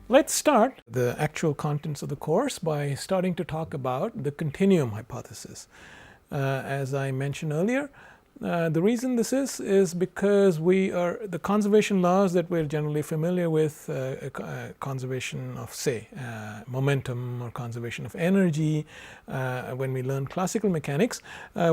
Let's start the actual contents of the course by starting to talk about the continuum hypothesis. As I mentioned earlier, the reason this is because the conservation laws that we're generally familiar with, conservation of say momentum or conservation of energy, when we learn classical mechanics,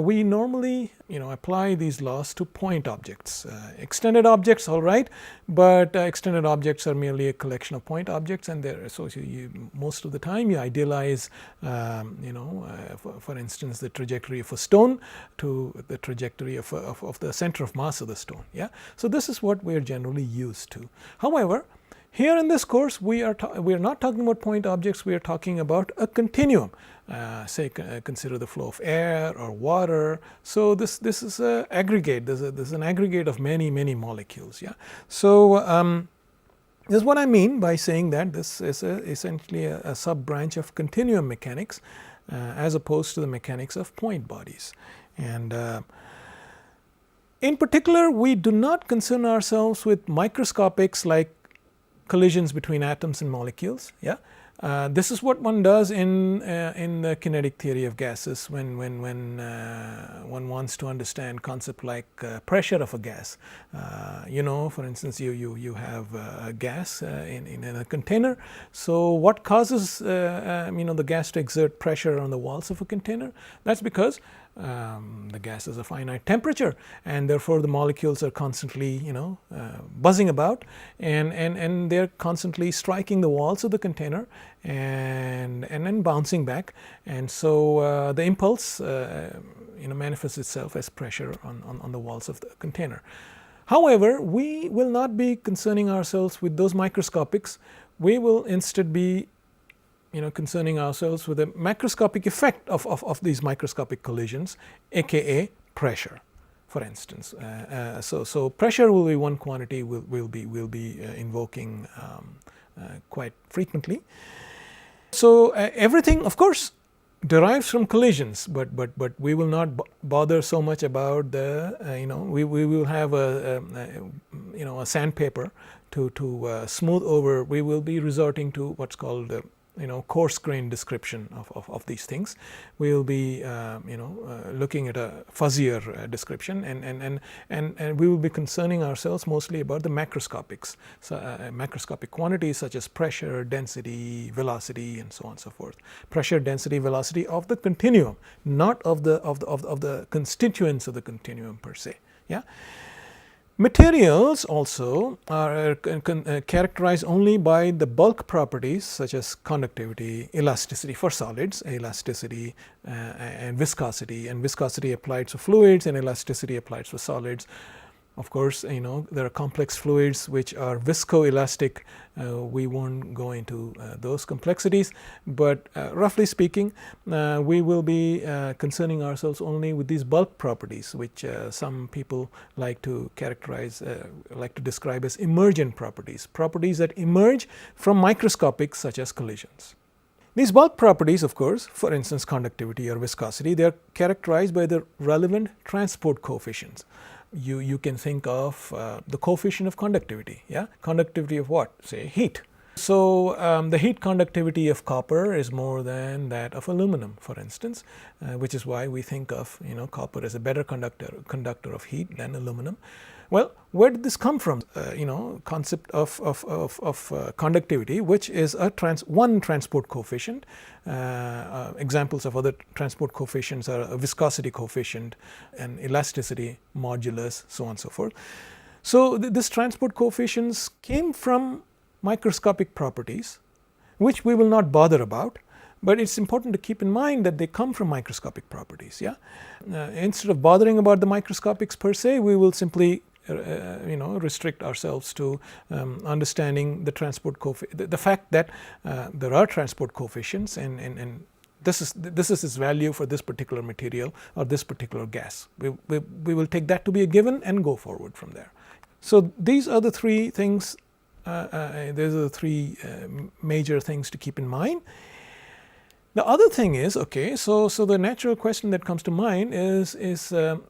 we normally apply these laws to point objects. Extended objects, all right, but extended objects are merely a collection of point objects, and they're associated. Most of the time you idealize for instance the trajectory of a stone to the trajectory of the center of mass of the stone. Yeah, so this is what we are generally used to. However, here in this course we are not talking about point objects. We are talking about a continuum. Consider the flow of air or water. So this is an aggregate. This is an aggregate of many molecules. Yeah. So this is what I mean by saying that this is essentially a sub branch of continuum mechanics, as opposed to the mechanics of point bodies. And in particular, we do not concern ourselves with microscopics like collisions between atoms and molecules. Yeah, this is what one does in the kinetic theory of gases when one wants to understand concept like pressure of a gas. For instance, you have a gas in a container. So what causes the gas to exert pressure on the walls of a container? That's because the gas has a finite temperature, and therefore the molecules are constantly buzzing about, and they're constantly striking the walls of the container and then bouncing back, and so the impulse manifests itself as pressure on the walls of the container. However, we will not be concerning ourselves with those microscopics. We will instead be concerning ourselves with the macroscopic effect of these microscopic collisions, aka pressure, for instance. So pressure will be one quantity we'll be invoking quite frequently. So everything, of course, derives from collisions, but we will not bother so much about the we will have a sandpaper to smooth over. We will be resorting to what's called coarse grained description of these things. We will be looking at a fuzzier description, and we will be concerning ourselves mostly about the macroscopics, so macroscopic quantities such as pressure, density, velocity, and so on and so forth. Pressure, density, velocity of the continuum, not of the constituents of the continuum per se. Yeah. Materials also are characterized only by the bulk properties such as conductivity, elasticity for solids, elasticity and viscosity applied to fluids, and elasticity applied to solids. Of course, there are complex fluids which are viscoelastic. We won't go into those complexities, but roughly speaking, we will be concerning ourselves only with these bulk properties, which some people like to characterize, like to describe as emergent properties, properties that emerge from microscopics such as collisions. These bulk properties, of course, for instance conductivity or viscosity, they are characterized by the relevant transport coefficients. You can think of the coefficient of conductivity. Yeah, conductivity of what? Say heat. So the heat conductivity of copper is more than that of aluminum, for instance, which is why we think of copper as a better conductor of heat than aluminum. Well, where did this come from? Concept of conductivity, which is one transport coefficient. Examples of other transport coefficients are a viscosity coefficient, and elasticity modulus, so on and so forth. So this transport coefficients came from microscopic properties, which we will not bother about. But it's important to keep in mind that they come from microscopic properties. Yeah, instead of bothering about the microscopics per se, we will simply restrict ourselves to understanding the transport the fact that there are transport coefficients, and this is its value for this particular material or this particular gas. We will take that to be a given and go forward from there. So these are the three things. These are the three major things to keep in mind. The other thing is, okay, so the natural question that comes to mind is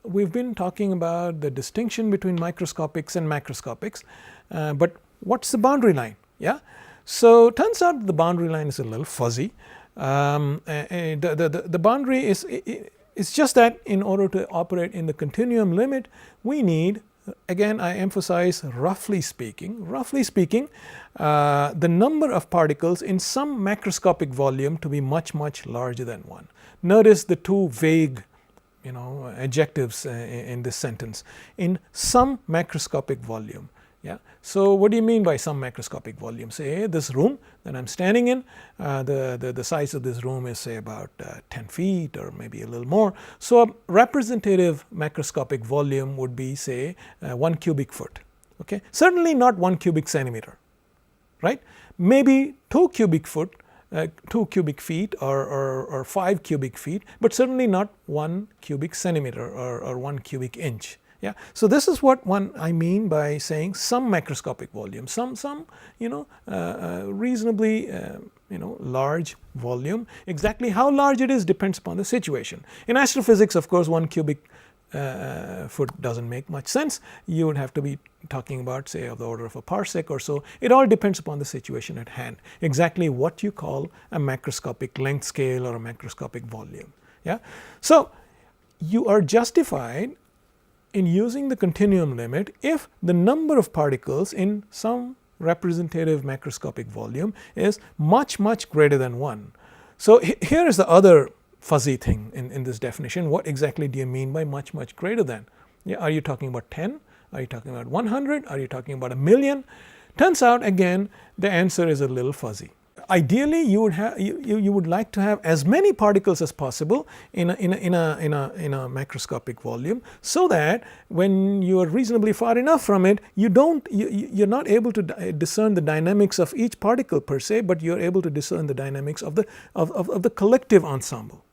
we've been talking about the distinction between microscopics and macroscopics, but what's the boundary line? Yeah. So turns out the boundary line is a little fuzzy. The boundary is it's just that in order to operate in the continuum limit, we need, again I emphasize roughly speaking, the number of particles in some macroscopic volume to be much larger than 1. Notice the two vague adjectives in this sentence, in some macroscopic volume. Yeah. So what do you mean by some macroscopic volume? Say this room that I'm standing in, the size of this room is say about 10 feet or maybe a little more. So a representative macroscopic volume would be say 1 cubic foot. Okay. Certainly not 1 cubic centimeter, right? Maybe 2 cubic foot, 2 cubic feet or 5 cubic feet, but certainly not 1 cubic centimeter or 1 cubic inch. Yeah. So this is what I mean by saying some macroscopic volume, some reasonably large volume. Exactly how large it is depends upon the situation. In astrophysics, of course, 1 cubic foot doesn't make much sense. You would have to be talking about say of the order of a parsec or so. It all depends upon the situation at hand, exactly what you call a macroscopic length scale or a macroscopic volume. Yeah. So you are justified in using the continuum limit if the number of particles in some representative macroscopic volume is much greater than 1. So here is the other fuzzy thing in this definition. What exactly do you mean by much greater than? Yeah, are you talking about 10? Are you talking about 100? Are you talking about a million? Turns out again the answer is a little fuzzy. Ideally, you would like to have as many particles as possible in a macroscopic volume, so that when you are reasonably far enough from it, you're not able to discern the dynamics of each particle per se, but you're able to discern the dynamics of the collective ensemble.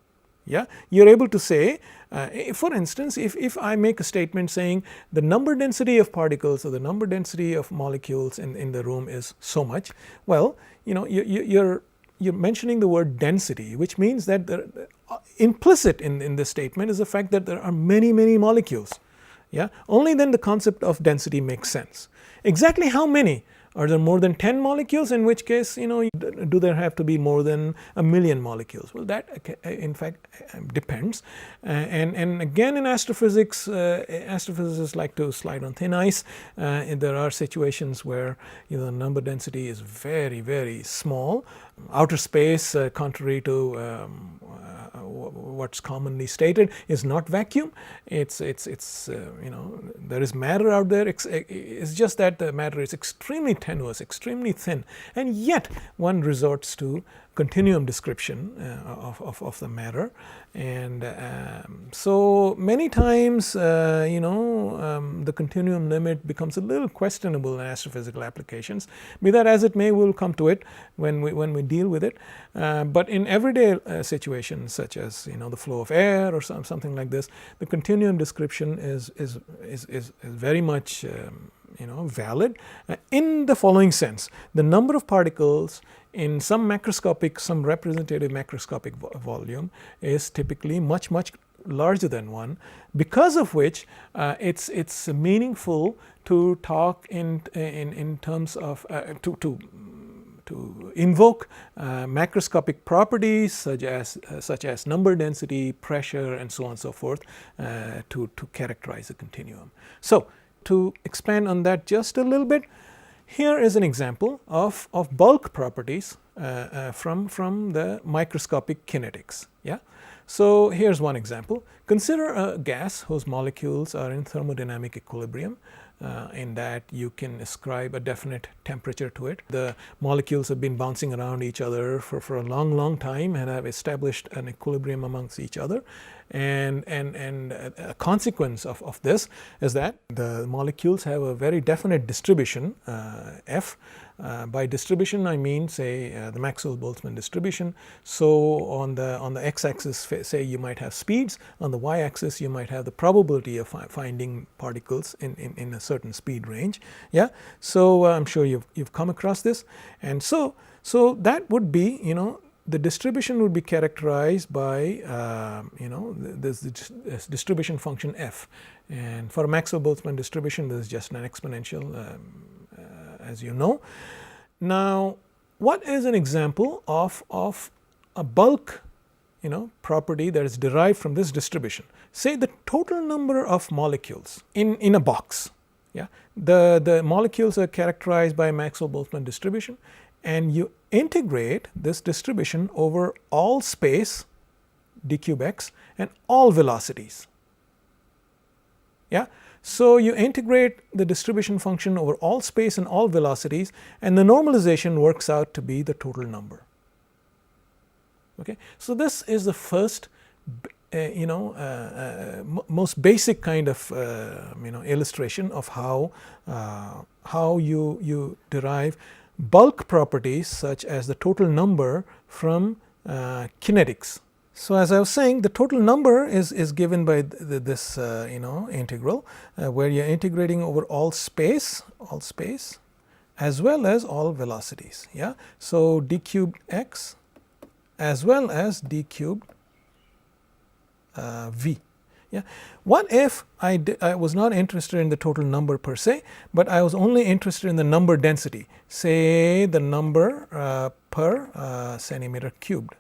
Yeah, you're able to say, for instance, if I make a statement saying the number density of particles or the number density of molecules in the room is so much, well, you're mentioning the word density, which means that implicit in this statement is the fact that there are many molecules. Yeah, only then the concept of density makes sense. Exactly how many? Are there more than 10 molecules, in which case do there have to be more than a million molecules? Well, that in fact depends, and again in astrophysics, astrophysicists like to slide on thin ice, and there are situations where the number density is very small. Outer space, contrary to what's commonly stated, is not vacuum. It's there is matter out there. It's just that the matter is extremely tenuous, extremely thin, and yet one resorts to continuum description of the matter. And so many times the continuum limit becomes a little questionable in astrophysical applications. Be that as it may, we'll come to it when we deal with it, but in everyday situations such as the flow of air or something like this, the continuum description is very much valid in the following sense: the number of particles in some representative macroscopic volume is typically much larger than 1, because of which it's meaningful to talk in terms of to invoke macroscopic properties such as number density, pressure, and so on and so forth to characterize a continuum. So to expand on that just a little bit, here is an example of bulk properties from the microscopic kinetics. Yeah. So here's one example. Consider a gas whose molecules are in thermodynamic equilibrium, in that you can ascribe a definite temperature to it. The molecules have been bouncing around each other for a long time and have established an equilibrium amongst each other. And a consequence of this is that the molecules have a very definite distribution, F. By distribution I mean, say, the Maxwell-Boltzmann distribution. So on the x-axis, say you might have speeds. On the y-axis you might have the probability of finding particles in a certain speed range. Yeah. So I'm sure you've come across this, and so that would be the distribution would be characterized by this distribution function f, and for a Maxwell-Boltzmann distribution this is just an exponential as you know. Now, what is an example of a bulk property that is derived from this distribution? Say the total number of molecules in a box. Yeah, the molecules are characterized by Maxwell-Boltzmann distribution, and you integrate this distribution over all space d cube x and all velocities. Yeah, so you integrate the distribution function over all space and all velocities, and the normalization works out to be the total number. Okay, so this is the first most basic kind of illustration of how you derive bulk properties such as the total number from kinetics. So as I was saying, the total number is given by this integral, where you're integrating over all space as well as all velocities. Yeah, so d cubed x as well as d cubed v. Yeah. What if I was not interested in the total number per se, but I was only interested in the number density, say the number per centimeter cubed.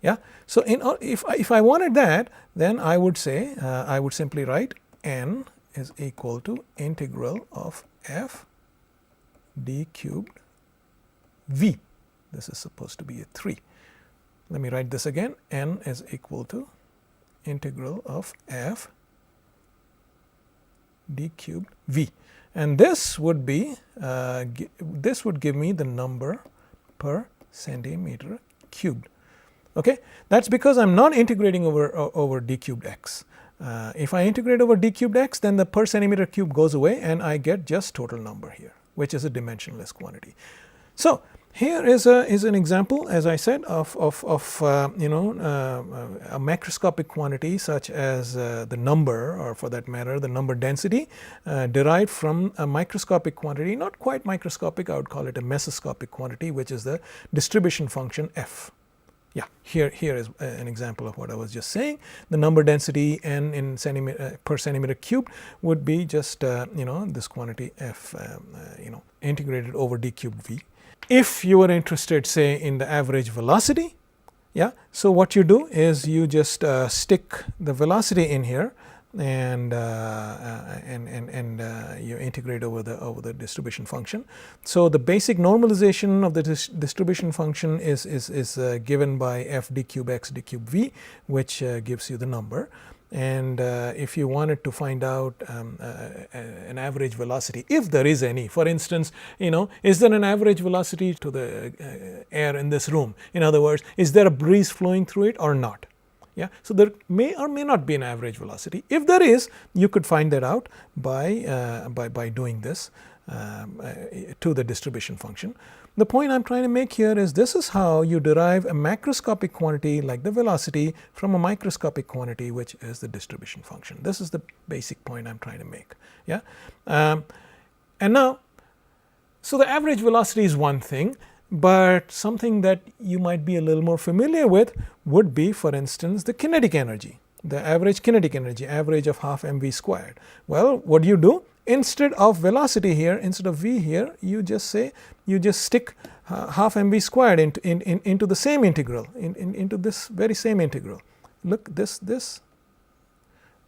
Yeah. So if I wanted that, then I would say I would simply write n is equal to integral of f d cubed v. This is supposed to be a 3. Let me write this again. N is equal to integral of f d cubed v, and this would be this would give me the number per centimeter cubed. Okay, that's because I'm not integrating over d cubed x. If I integrate over d cubed x, then the per centimeter cube goes away, and I get just total number here, which is a dimensionless quantity. So here is an example, as I said, of a macroscopic quantity such as the number, or for that matter the number density, derived from a microscopic quantity, not quite microscopic, I would call it a mesoscopic quantity, which is the distribution function f. Yeah, here is an example of what I was just saying. The number density n in per centimeter cubed would be just this quantity f integrated over d cubed v. If you are interested, say, in the average velocity, yeah, so what you do is you just stick the velocity in here, and you integrate over the distribution function. So the basic normalization of the distribution function is given by f d cube x d cube v, which gives you the number. And if you wanted to find out an average velocity, if there is any, for instance, is there an average velocity to the air in this room? In other words, is there a breeze flowing through it or not? Yeah, so there may or may not be an average velocity. If there is, you could find that out by doing this to the distribution function. The point I'm trying to make here is this is how you derive a macroscopic quantity like the velocity from a microscopic quantity, which is the distribution function. This is the basic point I'm trying to make. Yeah, and now, so the average velocity is one thing, but something that you might be a little more familiar with would be, for instance, the kinetic energy, the average kinetic energy, average of half mv squared. Well, what do you do? Instead of velocity here, instead of v here, you just stick half mv squared into the same integral, into this very same integral. Look, this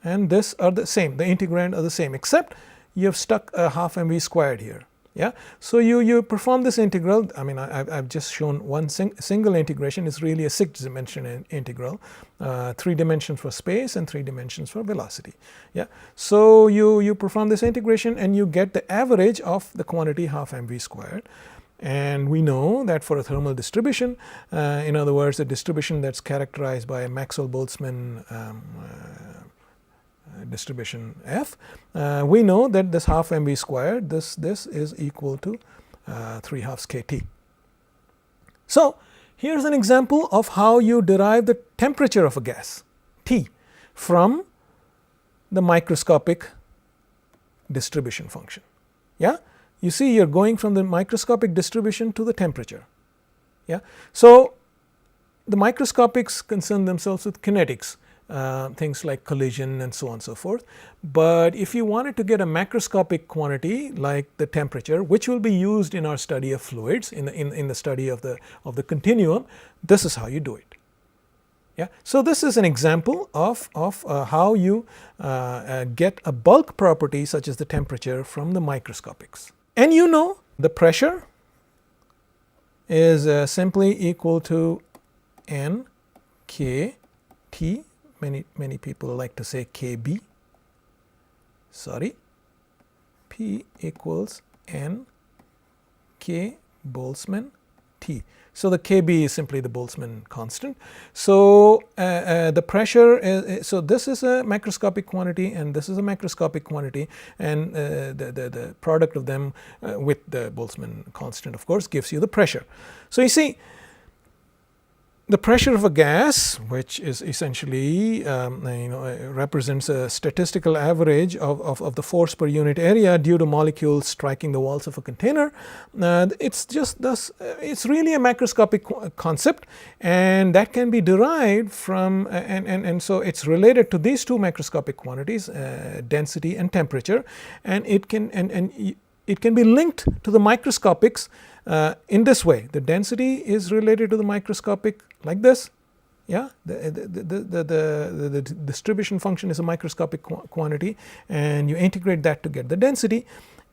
and this are the same, the integrand are the same, except you have stuck a half mv squared here. Yeah, so you perform this integral. I mean, I've just shown one single integration. It's really a 6-dimensional integral, 3 dimensions for space and 3 dimensions for velocity. Yeah, so you perform this integration and you get the average of the quantity half mv squared. And we know that for a thermal distribution, in other words, a distribution that's characterized by a Maxwell-Boltzmann distribution f, we know that this half mv squared, this is equal to 3/2 kT. So here's an example of how you derive the temperature of a gas, T, from the microscopic distribution function. Yeah, you see, you're going from the microscopic distribution to the temperature. Yeah, so the microscopics concern themselves with kinetics. things like collision and so on and so forth. But if you wanted to get a macroscopic quantity like the temperature, which will be used in our study of fluids, in the study of the continuum, this is how you do it. Yeah. So this is an example of how you get a bulk property such as the temperature from the microscopics. And you know the pressure is simply equal to N K T. Many people like to say KB. Sorry. P equals N K Boltzmann T. So the Kb is simply the Boltzmann constant. So the pressure is, so this is a macroscopic quantity and this is a macroscopic quantity, and the product of them with the Boltzmann constant, of course, gives you the pressure. So you see, the pressure of a gas, which is essentially represents a statistical average of the force per unit area due to molecules striking the walls of a container, it's really a macroscopic concept, and that can be derived from and so it's related to these two macroscopic quantities, density and temperature, and it can be linked to the microscopics in this way. The density is related to the microscopic like this. Yeah, the distribution function is a microscopic quantity, and you integrate that to get the density,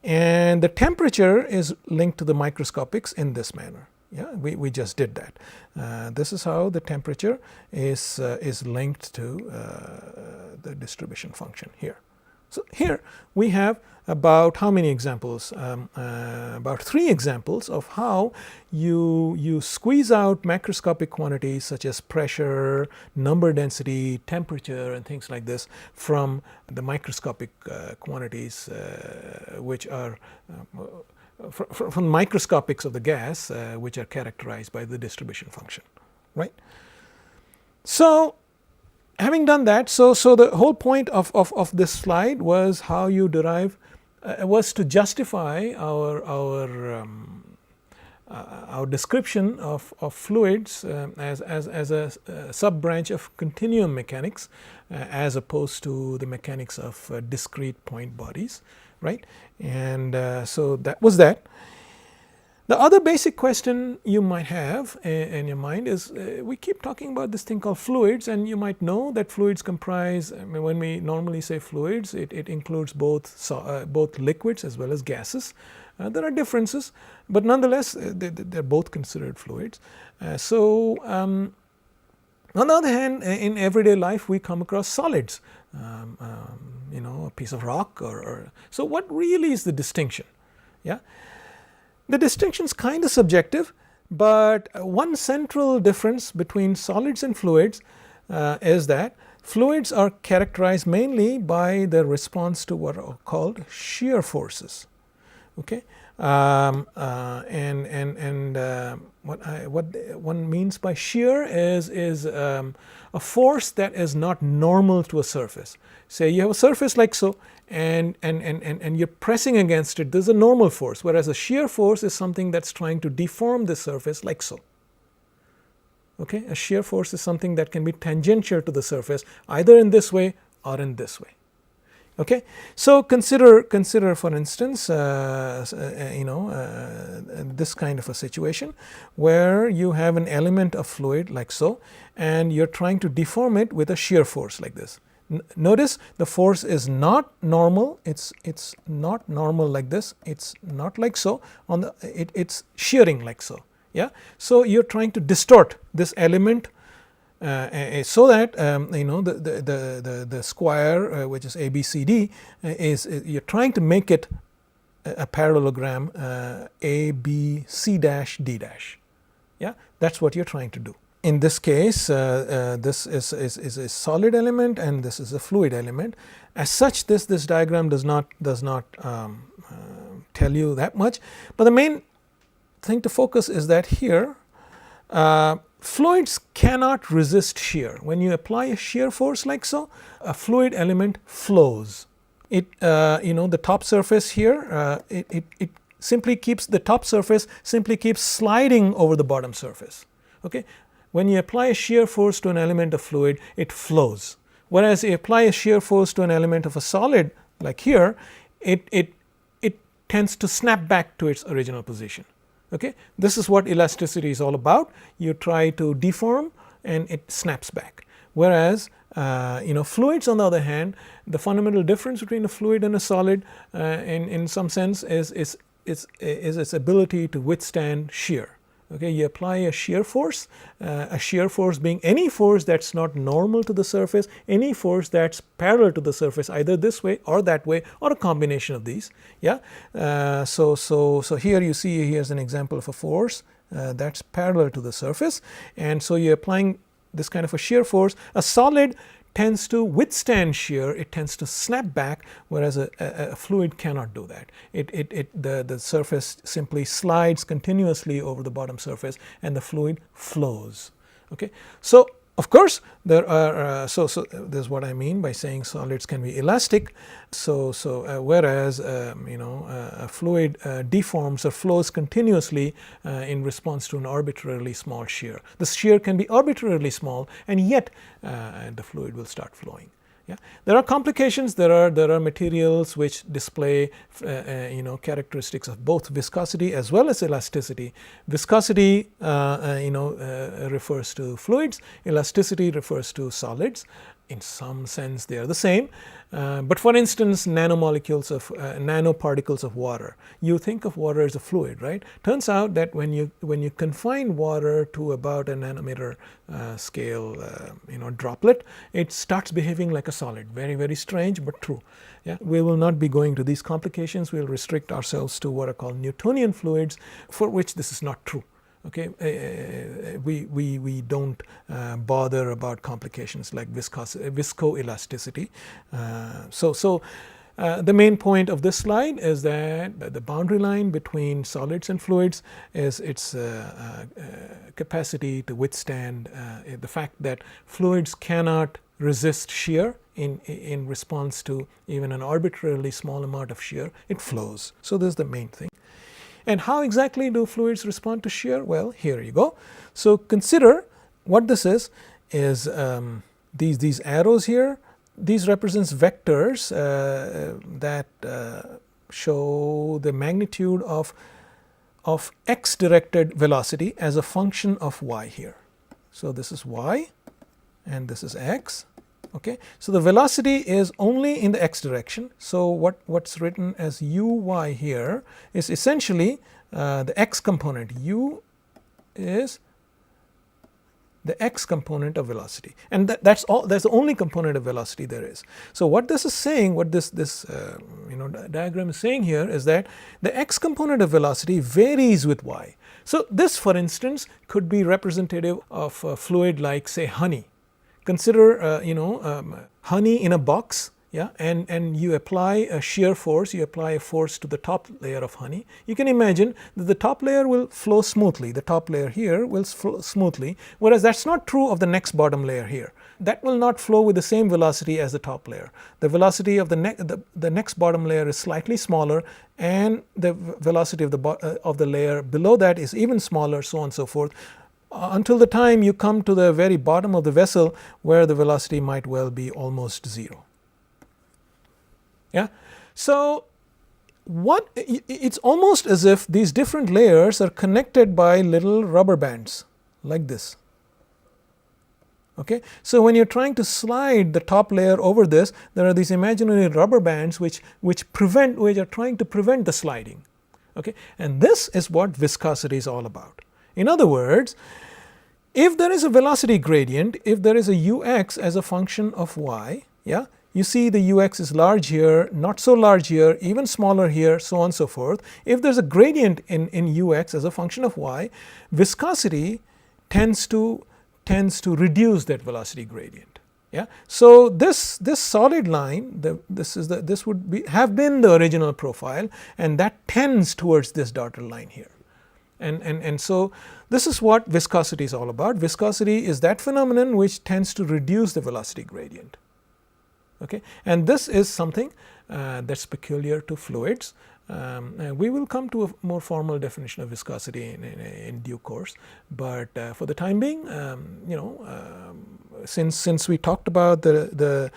and the temperature is linked to the microscopics in this manner. Yeah, we just did that. This is how the temperature is linked to the distribution function here. So here we have about how many examples? About 3 examples of how you squeeze out macroscopic quantities such as pressure, number density, temperature, and things like this from the microscopic quantities which are from microscopics of the gas, which are characterized by the distribution function, right? So having done that, so the whole point of this slide was how you derive, was to justify our description of fluids as a sub-branch of continuum mechanics, as opposed to the mechanics of discrete point bodies, right? And so that was that. The other basic question you might have in your mind is, we keep talking about this thing called fluids, and you might know that fluids comprise, I mean, when we normally say fluids, it includes both liquids as well as gases. There are differences, but nonetheless they're both considered fluids. On the other hand, in everyday life we come across solids, a piece of rock or so what really is the distinction? Yeah. The distinction is kind of subjective, but one central difference between solids and fluids is that fluids are characterized mainly by their response to what are called shear forces. Okay, what one means by shear is a force that is not normal to a surface. Say you have a surface like so, and you're pressing against it, there's a normal force, whereas a shear force is something that's trying to deform the surface like so. Okay, a shear force is something that can be tangential to the surface, either in this way or in this way. Okay, so consider for instance, this kind of a situation where you have an element of fluid like so, and you're trying to deform it with a shear force like this. Notice the force is not normal. It's not normal like this. It's not like so. It's shearing like so. Yeah. So you're trying to distort this element so that the square, which is ABCD, is you're trying to make it a parallelogram ABC dash D dash. Yeah. That's what you're trying to do. In this case, this is a solid element and this is a fluid element. As such, this diagram does not tell you that much. But the main thing to focus is that here, fluids cannot resist shear. When you apply a shear force like so, a fluid element flows. The top surface here, it simply keeps the top surface simply keeps sliding over the bottom surface. Okay. When you apply a shear force to an element of fluid, it flows. Whereas you apply a shear force to an element of a solid like here, it tends to snap back to its original position. Okay? This is what elasticity is all about. You try to deform and it snaps back. Whereas fluids, on the other hand, the fundamental difference between a fluid and a solid in some sense is its ability to withstand shear. Okay, you apply a shear force being any force that's not normal to the surface, any force that's parallel to the surface, either this way or that way, or a combination of these. Yeah. So here you see, here's an example of a force that's parallel to the surface, and so you're applying this kind of a shear force. A solid tends to withstand shear, it tends to snap back, whereas a fluid cannot do that. The surface simply slides continuously over the bottom surface and the fluid flows. Okay? So of course there are this is what I mean by saying solids can be elastic. Whereas a fluid deforms or flows continuously in response to an arbitrarily small shear. The shear can be arbitrarily small, and yet the fluid will start flowing. Yeah. There are complications. There are materials which display characteristics of both viscosity as well as elasticity. Viscosity refers to fluids. Elasticity refers to solids. In some sense they are the same, but for instance, nanoparticles of water. You think of water as a fluid, right? Turns out that when you confine water to about a nanometer scale droplet, it starts behaving like a solid. Very, very strange, but true. Yeah, we will not be going to these complications. We'll restrict ourselves to what are called Newtonian fluids, for which this is not true. Okay, we don't bother about complications like viscoelasticity. The main point of this slide is that the boundary line between solids and fluids is its capacity to withstand the fact that fluids cannot resist shear in response to even an arbitrarily small amount of shear. It flows. So this is the main thing. And how exactly do fluids respond to shear? Well, here you go. So consider what this is these arrows here. These represents vectors that show the magnitude of x directed velocity as a function of y here. So this is y and this is x. Okay, so the velocity is only in the x direction. So what's written as uy here is essentially the x component. U is the x component of velocity, and that's the only component of velocity there is. So what this is saying, what this diagram is saying here is that the x component of velocity varies with y. So this, for instance, could be representative of a fluid like, say, honey. Consider honey in a box, yeah, and you apply a shear force, you apply a force to the top layer of honey. You can imagine that the top layer will flow smoothly, the top layer here will flow smoothly, whereas that's not true of the next bottom layer here. That will not flow with the same velocity as the top layer. The velocity of the next bottom layer is slightly smaller, and the velocity of the layer below that is even smaller, so on and so forth, until the time you come to the very bottom of the vessel where the velocity might well be almost zero. Yeah, so it's almost as if these different layers are connected by little rubber bands like this. Okay, so when you're trying to slide the top layer over this, there are these imaginary rubber bands which are trying to prevent the sliding. Okay, and this is what viscosity is all about. In other words, if there is a velocity gradient, if there is a ux as a function of y, yeah, you see the ux is large here, not so large here, even smaller here, so on and so forth. If there's a gradient in ux as a function of y, viscosity tends to reduce that velocity gradient. Yeah, so this solid line, this would have been the original profile, and that tends towards this dotted line here. And so this is what viscosity is all about. Viscosity is that phenomenon which tends to reduce the velocity gradient. Okay, and this is something that's peculiar to fluids. We will come to a more formal definition of viscosity in due course, but for the time being, since we talked about the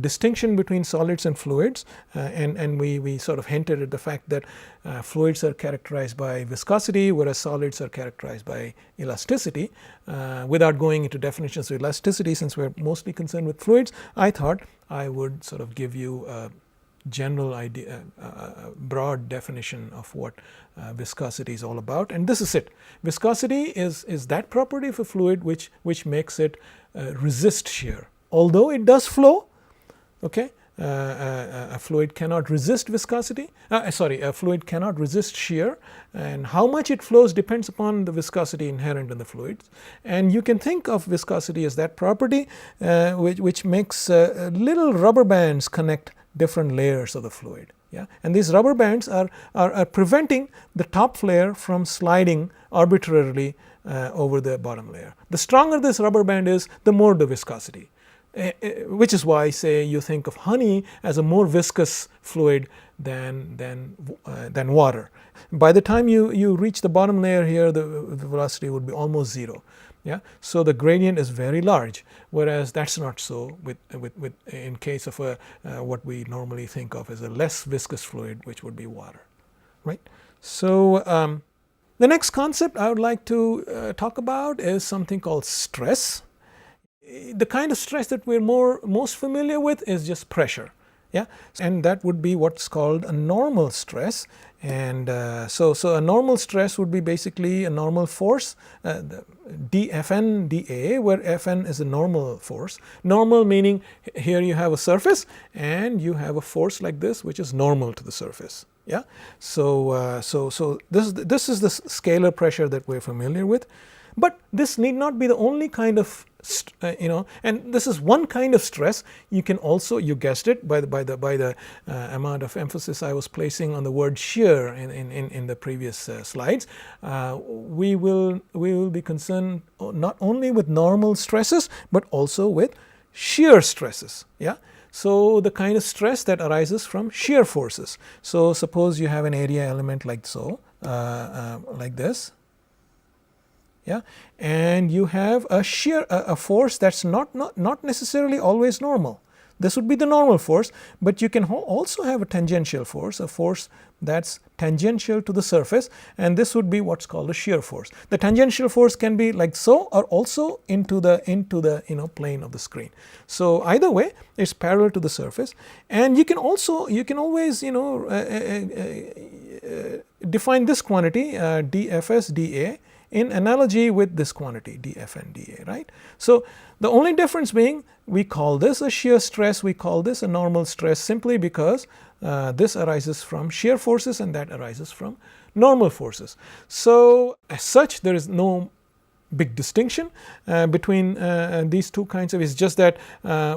distinction between solids and fluids, and we sort of hinted at the fact that fluids are characterized by viscosity, whereas solids are characterized by elasticity. Without going into definitions of elasticity, since we're mostly concerned with fluids, I thought I would sort of give you a general idea, broad definition of what viscosity is all about, and this is it. Viscosity is that property of a fluid which makes it resist shear. Although it does flow, okay, a fluid cannot resist viscosity. A fluid cannot resist shear, and how much it flows depends upon the viscosity inherent in the fluids. And you can think of viscosity as that property which makes little rubber bands connect different layers of the fluid. Yeah? And these rubber bands are preventing the top layer from sliding arbitrarily over the bottom layer. The stronger this rubber band is, the more the viscosity, which is why, say, you think of honey as a more viscous fluid than water. By the time you reach the bottom layer here, the velocity would be almost zero. Yeah, so the gradient is very large, whereas that's not so with in case of what we normally think of as a less viscous fluid, which would be water, right? So the next concept I would like to talk about is something called stress. The kind of stress that we're most familiar with is just pressure. Yeah, and that would be what's called a normal stress. And so a normal stress would be basically a normal force, dFn dA, where Fn is a normal force. Normal meaning here you have a surface and you have a force like this which is normal to the surface. Yeah, so this is the scalar pressure that we're familiar with. But this need not be the only kind of and this is one kind of stress. You can also, you guessed it by the amount of emphasis I was placing on the word shear in the previous slides. We will be concerned not only with normal stresses but also with shear stresses. Yeah. So the kind of stress that arises from shear forces. So suppose you have an area element like so, like this. Yeah, and you have a shear, a force that's not necessarily always normal. This would be the normal force, but you can also have a tangential force, a force that's tangential to the surface, and this would be what's called a shear force. The tangential force can be like so, or also into the plane of the screen. So either way, it's parallel to the surface, and you can always define this quantity dFs dA in analogy with this quantity dFn dA, right? So the only difference being, we call this a shear stress, we call this a normal stress, simply because this arises from shear forces and that arises from normal forces. So as such, there is no big distinction between these two kinds of, it's just that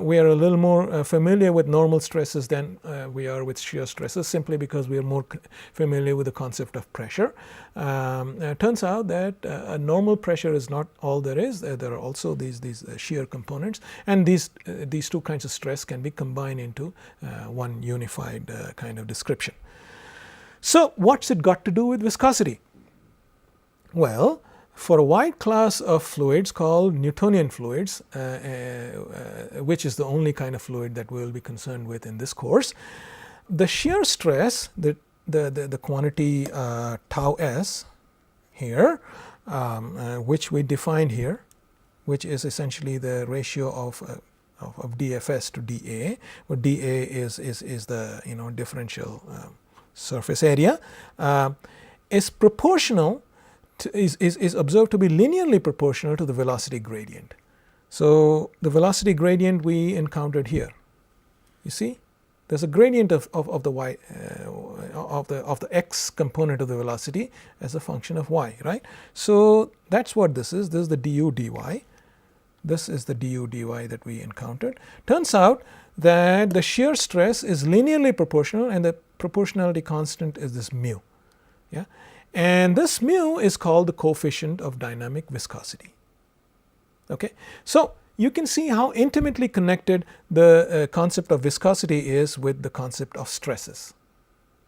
we are a little more familiar with normal stresses than we are with shear stresses, simply because we are more familiar with the concept of pressure. It turns out that a normal pressure is not all there is. There are also these shear components, and these two kinds of stress can be combined into one unified kind of description. So what's it got to do with viscosity? Well, for a wide class of fluids called Newtonian fluids, which is the only kind of fluid that we will be concerned with in this course, the shear stress, the quantity tau s here, which we defined here, which is essentially the ratio of dFs to dA, where dA is the differential surface area, is proportional. Is observed to be linearly proportional to the velocity gradient. So the velocity gradient we encountered here, you see, there's a gradient of the y of the x component of the velocity as a function of y, right? So that's what this is. This is the du dy. This is the du dy that we encountered. Turns out that the shear stress is linearly proportional, and the proportionality constant is this mu. Yeah. And this mu is called the coefficient of dynamic viscosity. Okay, so you can see how intimately connected the concept of viscosity is with the concept of stresses.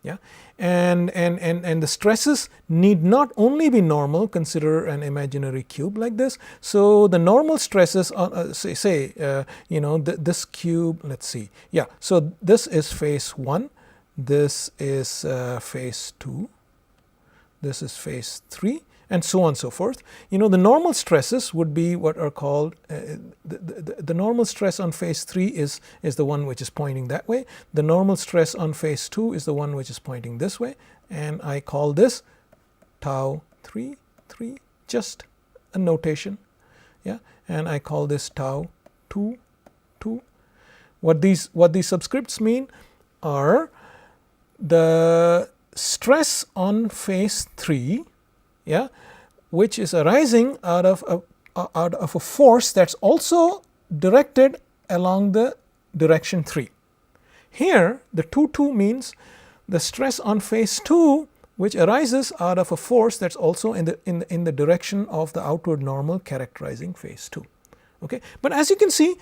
Yeah, and the stresses need not only be normal. Consider an imaginary cube like this. So the normal stresses on this cube. Let's see. Yeah, so this is phase 1. This is phase 2. This is phase 3. And so on and so forth. The normal stresses would be what are called, the normal stress on phase 3 is the one which is pointing that way. The normal stress on phase 2 is the one which is pointing this way. And I call this tau 3, just a notation. Yeah, and I call this tau 2. What these subscripts mean are the stress on phase 3, yeah, which is arising out of a force that's also directed along the direction 3. Here the 2 means the stress on phase 2 which arises out of a force that's also in the direction of the outward normal characterizing phase 2. Okay, but as you can see,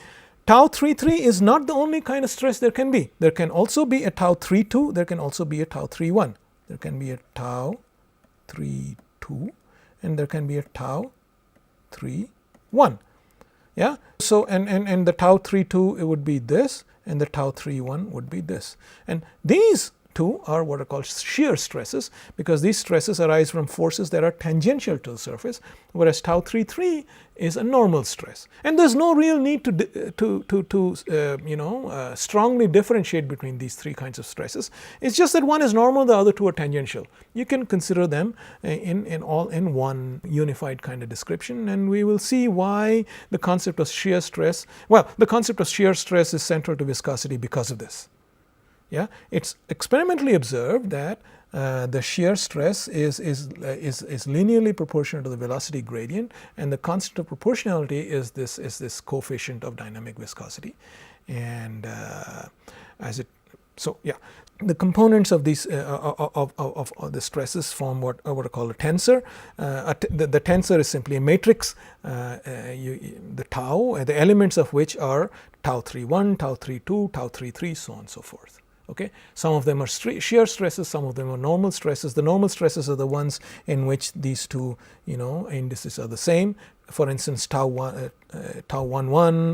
tau 3 is not the only kind of stress there can be. There can also be a tau 3 there can also be a tau 3 There can be a tau 3 and there can be a tau 3 Yeah, so and the tau 3 it would be this, and the tau 3 would be this, and these two are what are called shear stresses, because these stresses arise from forces that are tangential to the surface, whereas tau 3 is a normal stress. And there's no real need to strongly differentiate between these three kinds of stresses. It's just that one is normal, the other two are tangential. You can consider them in one unified kind of description, and we will see why the concept of shear stress, the concept of shear stress is central to viscosity because of this. Yeah, it's experimentally observed that the shear stress is linearly proportional to the velocity gradient, and the constant of proportionality is this coefficient of dynamic viscosity. And the components of these of the stresses form what are called a tensor. The tensor is simply a matrix. The tau, the elements of which are tau 3, tau 3, tau 3, so on and so forth. Okay, some of them are shear stresses, some of them are normal stresses. The normal stresses are the ones in which these two indices are the same. For instance, tau 1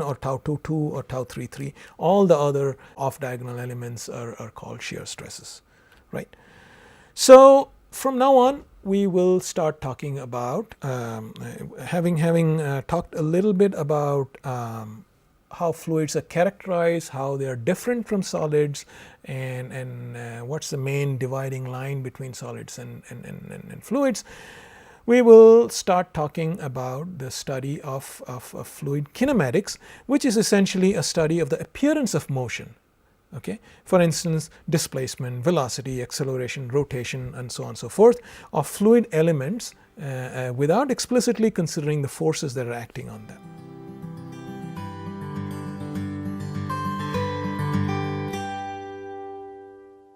or tau 2 or tau 3. All the other off diagonal elements are called shear stresses, right? So from now on we will start talking about having talked a little bit about how fluids are characterized, how they are different from solids, and what's the main dividing line between solids and fluids. We will start talking about the study of fluid kinematics, which is essentially a study of the appearance of motion. Okay, for instance, displacement, velocity, acceleration, rotation, and so on and so forth of fluid elements without explicitly considering the forces that are acting on them.